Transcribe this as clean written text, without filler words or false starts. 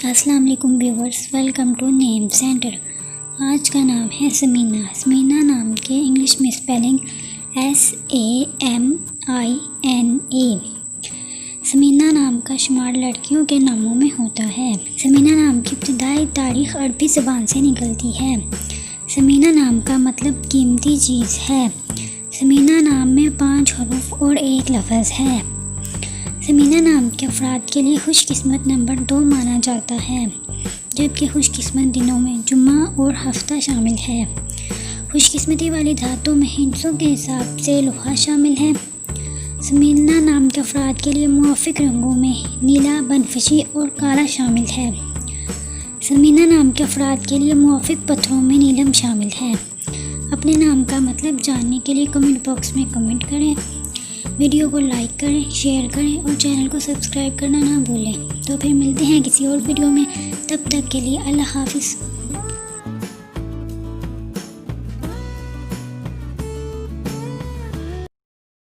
السلام علیکم viewers, welcome to نیم سینٹر۔ آج کا نام ہے سمینہ۔ سمینہ نام کے انگلش میں اسپیلنگ SAMINA۔ سمینہ نام کا شمار لڑکیوں کے ناموں میں ہوتا ہے۔ سمینہ نام کی ابتدائی تاریخ عربی زبان سے نکلتی ہے۔ سمینہ نام کا مطلب قیمتی چیز ہے۔ سمینہ نام میں 5 حروف اور 1 لفظ ہے۔ سمینہ نام کے افراد کے لیے خوش قسمت نمبر 2 مانا جاتا ہے، جبکہ خوش قسمت دنوں میں جمعہ اور ہفتہ شامل ہے۔ خوش قسمتی والی دھاتوں میں ہندسوں کے حساب سے لوہا شامل ہے۔ سمینہ نام کے افراد کے لیے موافق رنگوں میں نیلا، بنفشی اور کالا شامل ہے۔ سمینہ نام کے افراد کے لیے موافق پتھروں میں نیلم شامل ہے۔ اپنے نام کا مطلب جاننے کے لیے کمنٹ باکس میں کمنٹ کریں، ویڈیو کو لائک کریں، شیئر کریں اور چینل کو سبسکرائب کرنا نہ بھولیں۔ تو پھر ملتے ہیں کسی اور ویڈیو میں، تب تک کے لیے اللہ حافظ۔